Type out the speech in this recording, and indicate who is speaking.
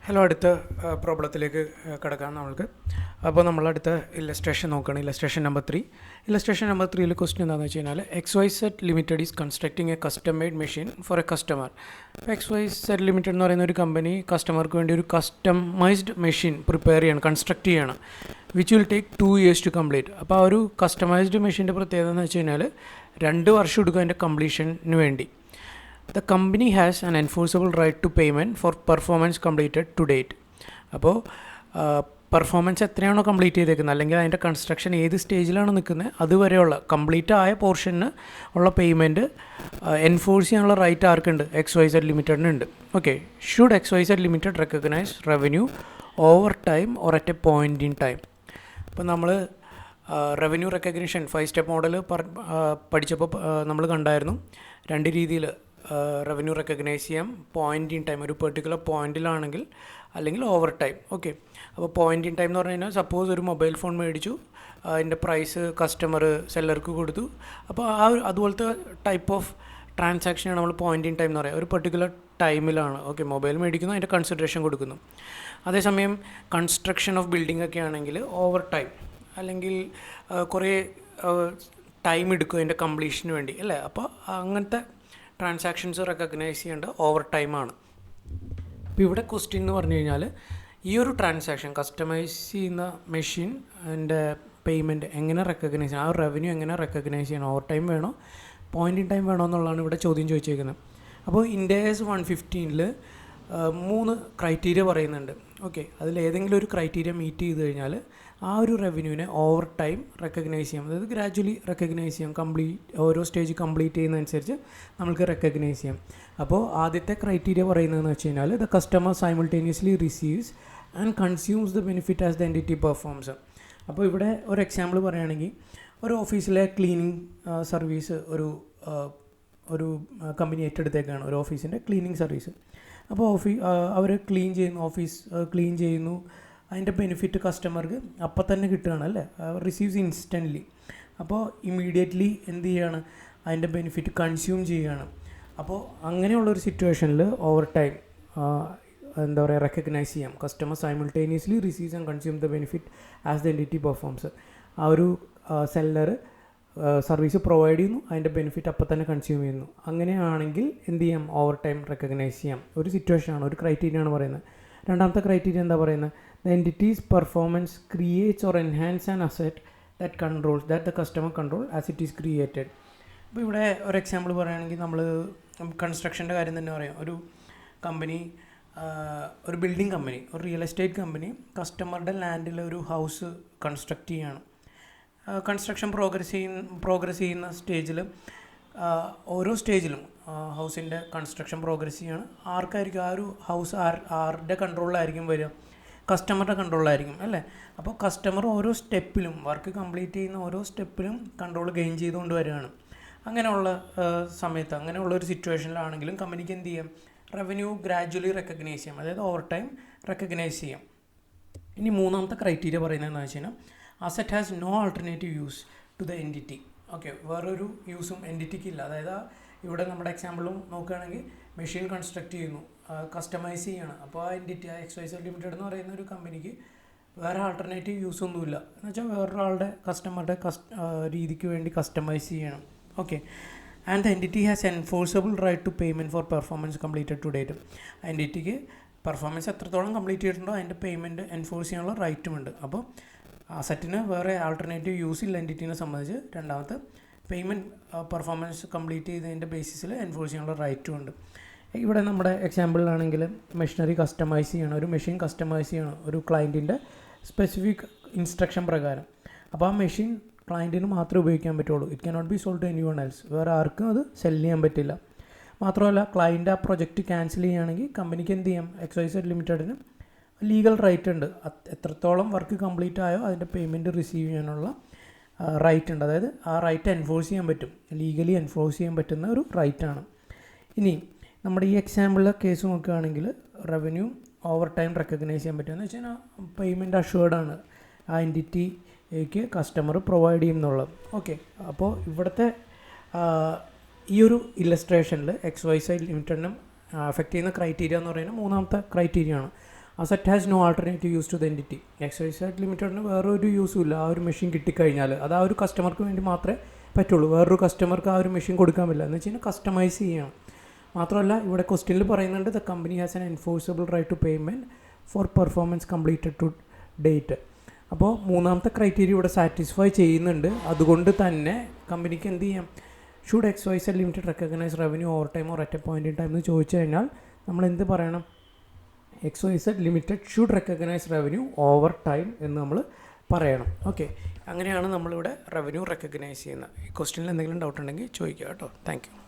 Speaker 1: Hello, അടുത്ത പ്രോബ്ലത്തിലേക്ക് കിടക്കാം നമ്മൾക്ക്. അപ്പോൾ നമ്മളടുത്ത ഇല്ലസ്ട്രേഷൻ നോക്കുകയാണ്. Illustration number 3. Illustration number 3 question എന്താണെന്ന് വെച്ച് കഴിഞ്ഞാൽ XYZ limited is constructing a custom made machine for a customer. XYZ limited എന്ന് പറയുന്ന ഒരു കമ്പനി കസ്റ്റമർക്ക് വേണ്ടി ഒരു കസ്റ്റമൈസ്ഡ് മെഷീൻ പ്രിപ്പയർ ചെയ്യണം, കൺസ്ട്രക്ട് ചെയ്യണം, which will take 2 years to complete. അപ്പോൾ ആ ഒരു കസ്റ്റമൈസ്ഡ് മെഷീൻ്റെ പ്രത്യേകത എന്ന് വെച്ച് കഴിഞ്ഞാൽ 2 വർഷം എടുക്കും അതിൻ്റെ കംപ്ലീഷന് വേണ്ടി. The company has an enforceable right to payment for performance completed to date. അപ്പോൾ പെർഫോമൻസ് എത്രയാണോ കംപ്ലീറ്റ് ചെയ്തേക്കുന്നത്, അല്ലെങ്കിൽ അതിൻ്റെ കൺസ്ട്രക്ഷൻ ഏത് സ്റ്റേജിലാണ് നിൽക്കുന്നത്, അതുവരെയുള്ള കംപ്ലീറ്റ് ആയ പോർഷന് ഉള്ള പേയ്മെൻറ്റ് എൻഫോഴ്സ് ചെയ്യാനുള്ള റൈറ്റ് ആർക്കുണ്ട്? XYZ ലിമിറ്റഡിനുണ്ട്. Okay, should XYZ limited recognise revenue over time or at a point in time. അപ്പോൾ നമ്മൾ റവന്യൂ റെക്കഗ്നിഷൻ 5 സ്റ്റെപ്പ് മോഡൽ പഠിച്ചപ്പോൾ നമ്മൾ കണ്ടായിരുന്നു 2 രീതിയിൽ റവന്യൂ റെക്കഗ്നൈസ് ചെയ്യാം. പോയിൻ്റ് ഇൻ ടൈം, ഒരു പെർട്ടിക്കുലർ പോയിന്റിലാണെങ്കിൽ, അല്ലെങ്കിൽ ഓവർ ടൈം. ഓക്കെ, അപ്പോൾ പോയിൻ്റ് ഇൻ ടൈം എന്ന് പറഞ്ഞു കഴിഞ്ഞാൽ സപ്പോസ് ഒരു മൊബൈൽ ഫോൺ മേടിച്ചു, അതിൻ്റെ പ്രൈസ് കസ്റ്റമർ സെല്ലർക്ക് കൊടുത്തു. അപ്പോൾ അതുപോലത്തെ ടൈപ്പ് ഓഫ് ട്രാൻസാക്ഷനാണ് നമ്മൾ പോയിൻ്റ് ഇൻ ടൈം എന്ന് പറയുക. ഒരു പെർട്ടിക്കുലർ ടൈമിലാണ് മൊബൈൽ മേടിക്കുന്നു, അതിൻ്റെ കൺസിഡറേഷൻ കൊടുക്കുന്നു. അതേസമയം കൺസ്ട്രക്ഷൻ ഓഫ് ബിൽഡിംഗ് ഒക്കെ ആണെങ്കിൽ ഓവർ ടൈം, അല്ലെങ്കിൽ കുറേ ടൈം എടുക്കും അതിൻ്റെ കംപ്ലീഷന് വേണ്ടി, അല്ലേ? അപ്പോൾ അങ്ങനത്തെ ട്രാൻസാക്ഷൻസ് റെക്കഗ്നൈസ് ചെയ്യേണ്ട ഓവർ ടൈമാണ്. അപ്പോൾ ഇവിടെ ക്വസ്റ്റ്യൻ എന്ന് പറഞ്ഞു കഴിഞ്ഞാൽ ഈ ഒരു ട്രാൻസാക്ഷൻ കസ്റ്റമൈസ് ചെയ്യുന്ന മെഷീൻ അതിൻ്റെ പേയ്മെൻറ്റ് എങ്ങനെ റെക്കഗ്നൈസ് ചെയ്യണം, ആ റവന്യൂ എങ്ങനെ റെക്കഗ്നൈസ് ചെയ്യണം, ഓവർ ടൈം വേണോ പോയിൻ്റ് ഇൻ ടൈം വേണോ എന്നുള്ളതാണ് ഇവിടെ ചോദ്യം ചോദിച്ചേക്കുന്നത്. അപ്പോൾ IndAS 115 3 ക്രൈറ്റീരിയ പറയുന്നുണ്ട്. ഓക്കെ, അതിലേതെങ്കിലും ഒരു ക്രൈറ്റീരിയ മീറ്റ് ചെയ്ത് കഴിഞ്ഞാൽ ആ ഒരു റവന്യൂവിനെ ഓവർ ടൈം റെക്കഗ്നൈസ് ചെയ്യാം. അതായത് ഗ്രാജ്വലി റെക്കഗ്നൈസ് ചെയ്യാം. ഓരോ സ്റ്റേജ് കംപ്ലീറ്റ് ചെയ്യുന്നതനുസരിച്ച് നമുക്ക് റെക്കഗ്നൈസ് ചെയ്യാം. അപ്പോൾ ആദ്യത്തെ ക്രൈറ്റീരിയ പറയുന്നതെന്ന് വെച്ച് കഴിഞ്ഞാൽ the customer simultaneously receives and consumes the benefit as the entity performs. അപ്പോൾ ഇവിടെ ഒരു എക്സാമ്പിൾ പറയുകയാണെങ്കിൽ, ഒരു ഓഫീസിലെ ക്ലീനിങ് സർവീസ് ഒരു കമ്പനി ഏറ്റെടുത്തേക്കാണ്, ഒരു ഓഫീസിൻ്റെ ക്ലീനിങ് സർവീസ്. അപ്പോൾ അവർ ഓഫീസ് ക്ലീൻ ചെയ്യുന്നു, അതിൻ്റെ ബെനിഫിറ്റ് കസ്റ്റമർക്ക് അപ്പം തന്നെ കിട്ടുകയാണ്, അല്ലേ? Receives instantly. അപ്പോൾ ഇമ്മീഡിയറ്റ്ലി എന്ത് ചെയ്യുകയാണ്? അതിൻ്റെ ബെനിഫിറ്റ് കൺസ്യൂം ചെയ്യുകയാണ്. അപ്പോൾ അങ്ങനെയുള്ളൊരു സിറ്റുവേഷനിൽ ഓവർ ടൈം എന്താ പറയുക, റെക്കഗ്നൈസ് ചെയ്യാം. Customer simultaneously receives and consume the benefit as the entity performs. ആ ഒരു സെല്ലർ സർവീസ് പ്രൊവൈഡ് ചെയ്യുന്നു, അതിൻ്റെ ബെനിഫിറ്റ് അപ്പം തന്നെ കൺസ്യൂം ചെയ്യുന്നു. അങ്ങനെയാണെങ്കിൽ എന്ത് ചെയ്യാം? ഓവർ ടൈം റെക്കഗ്നൈസ് ചെയ്യാം. ഒരു സിറ്റുവേഷനാണ്, ഒരു ക്രൈറ്റീരിയ ആണ് പറയുന്നത്. രണ്ടാമത്തെ ക്രൈറ്റീരിയ എന്താ പറയുന്നത്? The entities performance creates or enhance an asset that the customer control as it is created. അപ്പോൾ ഇവിടെ ഒരു എക്സാമ്പിൾ പറയുകയാണെങ്കിൽ, നമ്മൾ കൺസ്ട്രക്ഷൻ്റെ കാര്യം തന്നെ പറയാം. ഒരു കമ്പനി, ഒരു ബിൽഡിംഗ് കമ്പനി, ഒരു റിയൽ എസ്റ്റേറ്റ് കമ്പനി കസ്റ്റമറുടെ ലാൻഡിൽ ഒരു ഹൗസ് കൺസ്ട്രക്റ്റ് ചെയ്യുകയാണ്. കൺസ്ട്രക്ഷൻ പ്രോഗ്രസ് ചെയ്യുന്ന സ്റ്റേജിൽ, ഓരോ സ്റ്റേജിലും ഹൗസിൻ്റെ കൺസ്ട്രക്ഷൻ പ്രോഗ്രസ് ചെയ്യാണ്. ആർക്കായിരിക്കും ആ ഒരു ഹൗസ് ആരുടെ കൺട്രോളിലായിരിക്കും വരിക? കസ്റ്റമറുടെ കൺട്രോളിലായിരിക്കും, അല്ലേ? അപ്പോൾ കസ്റ്റമർ ഓരോ സ്റ്റെപ്പിലും, വർക്ക് കംപ്ലീറ്റ് ചെയ്യുന്ന ഓരോ സ്റ്റെപ്പിലും കൺട്രോൾ ഗെയിൻ ചെയ്തുകൊണ്ട് വരികയാണ്. അങ്ങനെയുള്ള സമയത്ത്, അങ്ങനെയുള്ള ഒരു സിറ്റുവേഷനിലാണെങ്കിലും കമ്പനിക്ക് എന്ത് ചെയ്യാം? റവന്യൂ ഗ്രാജ്വലി റെക്കഗ്നൈസ് ചെയ്യാം, അതായത് ഓവർ ടൈം റെക്കഗ്നൈസ് ചെയ്യാം. ഇനി മൂന്നാമത്തെ ക്രൈറ്റീരിയ പറയുന്നതെന്ന് വെച്ച് കഴിഞ്ഞാൽ, asset has no alternative use to the entity. Okay, വേറൊരു യൂസും എൻറ്റിറ്റിക്ക് ഇല്ല. അതായത് ഇവിടെ നമ്മുടെ എക്സാമ്പിളും നോക്കുകയാണെങ്കിൽ, മെഷീൻ കൺസ്ട്രക്ട് ചെയ്യുന്നു, കസ്റ്റമൈസ് ചെയ്യണം. അപ്പോൾ ആ എൻറ്റിറ്റി, XYZ ലിമിറ്റഡ് എന്ന് പറയുന്ന ഒരു കമ്പനിക്ക് വേറെ ആൾട്ടർനേറ്റീവ് യൂസ് ഒന്നുമില്ല. എന്ന് വെച്ചാൽ വേറൊരാളുടെ കസ്റ്റമറുടെ രീതിക്ക് വേണ്ടി കസ്റ്റമൈസ് ചെയ്യണം. Okay, and the entity has enforceable right to payment for performance completed to date. എൻറ്റിറ്റിക്ക് പെർഫോമൻസ് എത്രത്തോളം കംപ്ലീറ്റ് ചെയ്തിട്ടുണ്ടോ അതിൻ്റെ പേയ്മെൻറ്റ് എൻഫോഴ്സ് ചെയ്യാനുള്ള റൈറ്റുമുണ്ട്. അപ്പോൾ അസറ്റിന് വേറെ ആൾട്ടർനേറ്റീവ് യൂസ് ഇല്ല എൻറ്റിറ്റിനെ സംബന്ധിച്ച്. രണ്ടാമത്തെ, പേയ്മെൻറ്റ് പെർഫോമൻസ് കംപ്ലീറ്റ് ചെയ്തതിൻ്റെ ബേസിസിൽ എൻഫോഴ്സ് ചെയ്യാനുള്ള റൈറ്റും ഉണ്ട്. ഇവിടെ നമ്മുടെ എക്സാമ്പിളിലാണെങ്കിൽ മെഷീനറി കസ്റ്റമൈസ് ചെയ്യണം, ഒരു മെഷീൻ കസ്റ്റമൈസ് ചെയ്യണം ഒരു ക്ലയൻറ്റിൻ്റെ സ്പെസിഫിക് ഇൻസ്ട്രക്ഷൻ പ്രകാരം. അപ്പോൾ ആ മെഷീൻ ക്ലയൻറ്റിന് മാത്രമേ ഉപയോഗിക്കാൻ പറ്റുള്ളൂ. It cannot be sold to anyone else. വേറെ ആർക്കും അത് സെല് ചെയ്യാൻ പറ്റില്ല. മാത്രമല്ല, ക്ലയൻറ്റ് ആ പ്രൊജക്റ്റ് ക്യാൻസൽ ചെയ്യുകയാണെങ്കിൽ കമ്പനിക്ക് എന്ത് ചെയ്യാം? XYZ ലിമിറ്റഡിന് ലീഗൽ റൈറ്റ് ഉണ്ട്. എത്രത്തോളം വർക്ക് കംപ്ലീറ്റ് ആയോ അതിൻ്റെ പേയ്മെൻറ്റ് റിസീവ് ചെയ്യാനുള്ള റൈറ്റ് ഉണ്ട്. അതായത് ആ റൈറ്റ് എൻഫോഴ്സ് ചെയ്യാൻ പറ്റും, ലീഗലി എൻഫോഴ്സ് ചെയ്യാൻ പറ്റുന്ന ഒരു റൈറ്റാണ്. ഇനി നമ്മുടെ ഈ എക്സാമ്പിളിലെ കേസ് നോക്കുകയാണെങ്കിൽ, റവന്യൂ ഓവർ ടൈം റെക്കഗ്നൈസ് ചെയ്യാൻ പറ്റുമെന്ന് വെച്ച് കഴിഞ്ഞാൽ പേയ്മെൻറ്റ് അഷ്വേർഡാണ് ആ എൻറ്റിറ്റിക്ക് കസ്റ്റമർ പ്രൊവൈഡ് ചെയ്യുന്നുള്ളത്. ഓക്കെ, അപ്പോൾ ഇവിടുത്തെ ഈ ഒരു ഇല്ലസ്ട്രേഷനിൽ XYZ ലിമിറ്റഡിനും അഫക്റ്റ് ചെയ്യുന്ന ക്രൈറ്റീരിയ എന്ന് പറയുന്നത് മൂന്നാമത്തെ ക്രൈറ്റീരിയ ആണ്. Asset has no alternative use to the entity. XYZ ലിമിറ്റഡിന് വേറൊരു യൂസും ഇല്ല. ആ ഒരു മെഷീൻ കിട്ടിക്കഴിഞ്ഞാൽ അത് ആ ഒരു കസ്റ്റമർക്ക് വേണ്ടി മാത്രമേ പറ്റുള്ളൂ. വേറൊരു കസ്റ്റമർക്ക് ആ ഒരു മെഷീൻ കൊടുക്കാൻ പറ്റില്ല. എന്ന് വെച്ച് കഴിഞ്ഞാൽ കസ്റ്റമൈസ് ചെയ്യണം. മാത്രമല്ല ഇവിടെ ക്വസ്റ്റ്യനിൽ പറയുന്നുണ്ട് the company has an enforceable right to payment for performance completed to date. അപ്പോൾ മൂന്നാമത്തെ ക്രൈറ്റീരിയ ഇവിടെ സാറ്റിസ്ഫൈ ചെയ്യുന്നുണ്ട്. അതുകൊണ്ട് തന്നെ കമ്പനിക്ക് എന്ത് ചെയ്യാം, should XYZ limited recognise revenue over time or at a point in time എന്ന് ചോദിച്ചു കഴിഞ്ഞാൽ നമ്മൾ എന്ത് പറയണം, XYZ limited should recognise revenue over time എന്ന് നമ്മൾ പറയണം. ഓക്കെ, അങ്ങനെയാണ് നമ്മളിവിടെ റവന്യൂ റെക്കഗ്നൈസ് ചെയ്യുന്നത്. ഈ ക്വസ്റ്റ്യനിൽ എന്തെങ്കിലും ഡൗട്ട് ഉണ്ടെങ്കിൽ ചോദിക്കുക കേട്ടോ. Thank you.